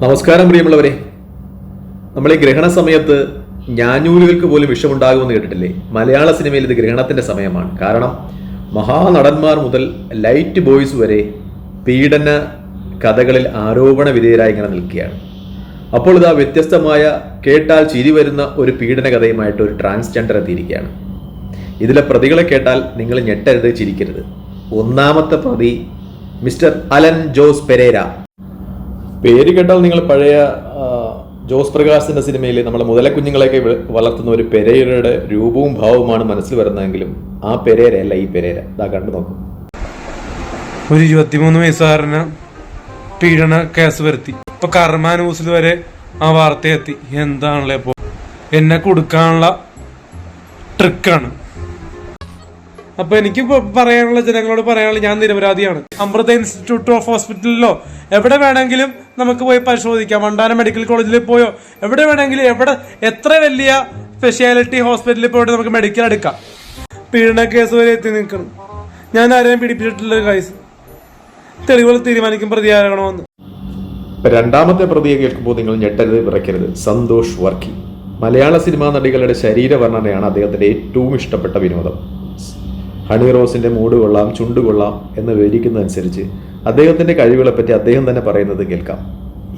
നമസ്കാരം പ്രിയമുള്ളവരെ. നമ്മൾ ഈ ഗ്രഹണ സമയത്ത് ഞാഞ്ഞൂലുകൾക്ക് പോലും വിഷമുണ്ടാകുമെന്ന് കേട്ടിട്ടില്ലേ? മലയാള സിനിമയിൽ ഇത് ഗ്രഹണത്തിന്റെ സമയമാണ്. കാരണം മഹാനടന്മാർ മുതൽ ലൈറ്റ് ബോയ്സ് വരെ പീഡന കഥകളിൽ ആരോപണ വിധേയരായി ഇങ്ങനെ നിൽക്കുകയാണ്. അപ്പോൾ ഇതാ വ്യത്യസ്തമായ, കേട്ടാൽ ചിരി വരുന്ന ഒരു പീഡന കഥയുമായിട്ട് ഒരു ട്രാൻസ്ജെൻഡർ എത്തിയിരിക്കുകയാണ്. ഇതിലെ പ്രതികളെ കേട്ടാൽ നിങ്ങൾ ഞെട്ടരുത്, ചിരിക്കരുത്. ഒന്നാമത്തെ പ്രതി മിസ്റ്റർ അലൻ ജോസ് പെരേര. പേര് കേട്ടാൽ നിങ്ങൾ പഴയ ജോസ് പ്രകാശിന്റെ സിനിമയിൽ നമ്മളെ മുതലക്കുഞ്ഞുങ്ങളെയൊക്കെ വളർത്തുന്ന ഒരു പെരേരയുടെ രൂപവും ഭാവവുമാണ് മനസ്സിൽ വരുന്നതെങ്കിലും ആ പെരേരയല്ല ഈ പെരേര. ഇതാ കണ്ടു നോക്കും. ഒരു 23 വയസ്സുകാരന് പീഡന കേസ് വരുത്തി. ഇപ്പൊ കർമ്മ ന്യൂസിൽ വരെ ആ വാർത്ത എത്തി. എന്താണല്ലേ ഇപ്പോ എന്നെ കൊടുക്കാനുള്ള ട്രിക്കാണ്. അപ്പൊ എനിക്ക് പറയാനുള്ള, ജനങ്ങളോട് പറയാനുള്ള, ഞാൻ നിരപരാധിയാണ്. അമൃത ഇൻസ്റ്റിറ്റ്യൂട്ട് ഓഫ് ഹോസ്പിറ്റലിലോ എവിടെ വേണമെങ്കിലും നമുക്ക് പോയി പരിശോധിക്കാം. വണ്ടാനം മെഡിക്കൽ കോളേജിൽ പോയോ എവിടെ വേണമെങ്കിലും, എത്ര വലിയ സ്പെഷ്യാലിറ്റി ഹോസ്പിറ്റലിൽ പോയിട്ട് നമുക്ക് മെഡിക്കൽ എടുക്കാം. പീഡന കേസ് വരെ എത്തി നിൽക്കണം. ഞാൻ ആരെയും പീഡിപ്പിച്ചിട്ടുള്ള കേസ്. തെളിവുകൾ തീരുമാനിക്കും പ്രതിയാകണമെന്ന്. രണ്ടാമത്തെ പ്രതിയെ കേൾക്കുമ്പോൾ നിങ്ങൾ ഞെട്ടരുത്, വിറയ്ക്കരുത്. സന്തോഷ് വർക്കി. മലയാള സിനിമാ നടികളുടെ ശരീരവർണ്ണനയാണ് അദ്ദേഹത്തിന്റെ ഏറ്റവും ഇഷ്ടപ്പെട്ട വിനോദം. ഹണി റോസിന്റെ മൂട് കൊള്ളാം, ചുണ്ട് കൊള്ളാം എന്ന് വിവരിക്കുന്നതനുസരിച്ച് അദ്ദേഹത്തിന്റെ കഴിവുകളെപ്പറ്റി അദ്ദേഹം തന്നെ പറയുന്നത് കേൾക്കാം.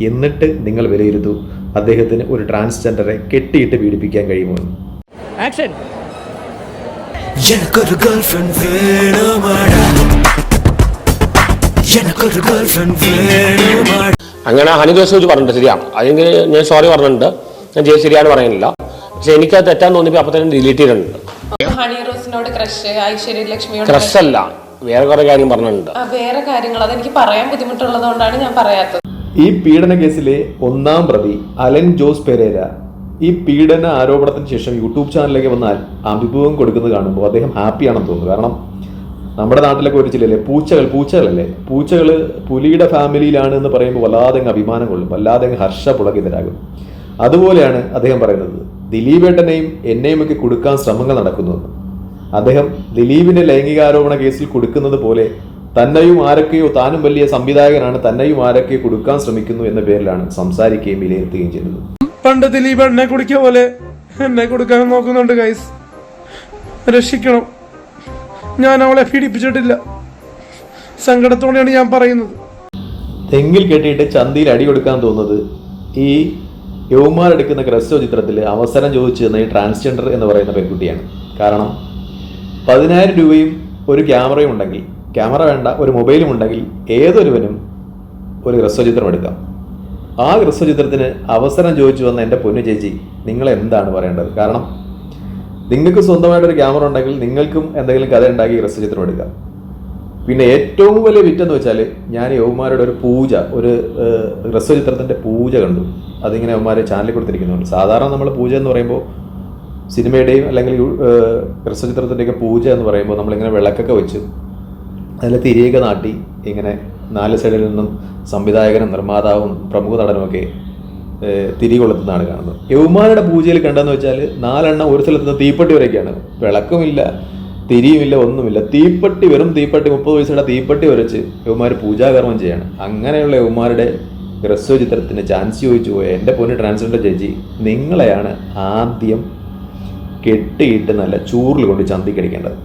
എന്നിട്ട് നിങ്ങൾ വിലയിരുത്തൂ, അദ്ദേഹത്തിന് ഒരു ട്രാൻസ്ജെൻഡറെ കെട്ടിയിട്ട് പീഡിപ്പിക്കാൻ കഴിയുമോ എന്ന്. അങ്ങനെ ഹണി റോസ് വെച്ച് പറഞ്ഞിട്ട് ശരിയാണ്. അല്ലെങ്കിൽ ഞാൻ സോറി പറഞ്ഞിട്ടുണ്ട്, ഞാൻ ശരിയാണ് പറയുന്നില്ല. പക്ഷെ എനിക്കത് തെറ്റാന്ന് തോന്നിയപ്പോൾ അപ്പൊ തന്നെ ഡിലീറ്റ് ചെയ്തിട്ടുണ്ട്. ക്രഷ് അല്ല, വേറെ കുറെ കാര്യം പറഞ്ഞിട്ടുണ്ട്. വേറെ കാര്യങ്ങൾ അതെനിക്ക് പറയാൻ ബുദ്ധിമുട്ടുള്ളതുകൊണ്ടാണ് ഞാൻ പറയാത്തത്. ഈ പീഡന കേസിലെ ഒന്നാം പ്രതി അലൻ ജോസ് പെരേര ഈ പീഡന ആരോപണത്തിന് ശേഷം യൂട്യൂബ് ചാനലിലേക്ക് വന്നാൽ അഭിമുഖം കൊടുക്കുന്നത് കാണുമ്പോൾ അദ്ദേഹം ഹാപ്പിയാണെന്ന് തോന്നുന്നു. കാരണം നമ്മുടെ നാട്ടിലൊക്കെ ഒരു ചിലല്ലേ പൂച്ചകളല്ലേ, പൂച്ചകള് പുലിയുടെ ഫാമിലിയിലാണ് എന്ന് പറയുമ്പോൾ വല്ലാതെ അഭിമാനം കൊള്ളും, വല്ലാതെ ഹർഷപുളകിതരാകും. അതുപോലെയാണ് അദ്ദേഹം പറയുന്നത്, ദിലീപേട്ടനെയും എന്നെയും ഒക്കെ കൊടുക്കാൻ ശ്രമങ്ങൾ നടക്കുന്നുവെന്ന്. അദ്ദേഹം ദിലീപിന്റെ ലൈംഗികാരോപണ കേസിൽ കൊടുക്കുന്നത് പോലെ തന്നെയും ആരൊക്കെയോ, താനും വലിയ സംവിധായകനാണ്, തന്നെയും ആരൊക്കെയോ കൊടുക്കാൻ ശ്രമിക്കുന്നു എന്ന പേരിലാണ് സംസാരിക്കുകയും വിലയിരുത്തുകയും ചെയ്യുന്നത്. പണ്ട് ദിലീപ് എന്നെ കുടിക്കുക പോലെ എന്നെ കൊടുക്കാൻ നോക്കുന്നുണ്ട്. ഗൈസ്, രക്ഷിക്കണം. ഞാൻ അവളെ പീഡിപ്പിച്ചിട്ടില്ല. സങ്കടത്തോടെയാണ് ഞാൻ പറയുന്നത്. തെങ്ങിൽ കെട്ടിയിട്ട് ചന്തിയിൽ അടി കൊടുക്കാൻ തോന്നുന്നത് ഈ യൗമാരെടുക്കുന്ന ക്രസ്റ്റോ ചിത്രത്തിൽ അവസരം ചോദിച്ചു തന്ന ഈ ട്രാൻസ്ജെൻഡർ എന്ന് പറയുന്ന പെൺകുട്ടിയാണ്. കാരണം 10,000 രൂപയും ഒരു ക്യാമറയും ഉണ്ടെങ്കിൽ, ക്യാമറ വേണ്ട, ഒരു മൊബൈലും ഉണ്ടെങ്കിൽ ഏതൊരുവനും ഒരു ഹ്രസ്വ ചിത്രം എടുക്കാം. ആ ഹ്രസ്വ ചിത്രത്തിന് അവസരം ചോദിച്ചു വന്ന എൻ്റെ പൊന്നു ചേച്ചി, നിങ്ങൾ എന്താണ് പറയേണ്ടത്? കാരണം നിങ്ങൾക്ക് സ്വന്തമായിട്ടൊരു ക്യാമറ ഉണ്ടെങ്കിൽ നിങ്ങൾക്കും എന്തെങ്കിലും കഥ ഉണ്ടാക്കി ഹ്രസ്വ ചിത്രം എടുക്കാം. പിന്നെ ഏറ്റവും വലിയ വിറ്റെന്ന് വെച്ചാൽ, ഞാൻ യൗമാരുടെ ഒരു പൂജ, ഒരു ഹ്രസ്വ ചിത്രത്തിൻ്റെ പൂജ കണ്ടു. അതിങ്ങനെ യൗമാരെ ചാനലിൽ കൊടുത്തിരിക്കുന്നുണ്ട്. സാധാരണ നമ്മൾ പൂജ എന്ന് പറയുമ്പോൾ, സിനിമയുടെയും അല്ലെങ്കിൽ ഹ്രസ്വചിത്രത്തിൻ്റെയൊക്കെ പൂജ എന്ന് പറയുമ്പോൾ നമ്മളിങ്ങനെ വിളക്കൊക്കെ വെച്ച് അതിൽ തിരിയൊക്കെ നാട്ടി ഇങ്ങനെ 4 സൈഡിൽ നിന്നും സംവിധായകനും നിർമ്മാതാവും പ്രമുഖ നടനുമൊക്കെ തിരി കൊളുത്തുന്നതാണ് കാണുന്നത്. യൗമാരുടെ പൂജയിൽ കണ്ടെന്ന് വെച്ചാൽ 4 എണ്ണം ഒരു സ്ഥലത്ത് നിന്ന് തീപ്പെട്ടി വരെയൊക്കെയാണ്. വിളക്കുമില്ല, തിരിയുമില്ല, ഒന്നുമില്ല. തീപ്പെട്ടി, വെറും തീപ്പെട്ടി, 30 പൈസയുടെ തീപ്പെട്ടി വരച്ച് യൗമാർ പൂജാകർമ്മം ചെയ്യാണ്. അങ്ങനെയുള്ള യൗമാരുടെ ഹ്രസ്വ ചിത്രത്തിന് ചാൻസ് ചോദിച്ചു പോയ എൻ്റെ പൊന്ന് ട്രാൻസ്ജെൻഡർ ചേച്ചി, നിങ്ങളെയാണ് ആദ്യം കെട്ടിയിട്ട് നല്ല ചൂറിൽ കൊണ്ട് ചന്തിക്കടിക്കേണ്ടത്.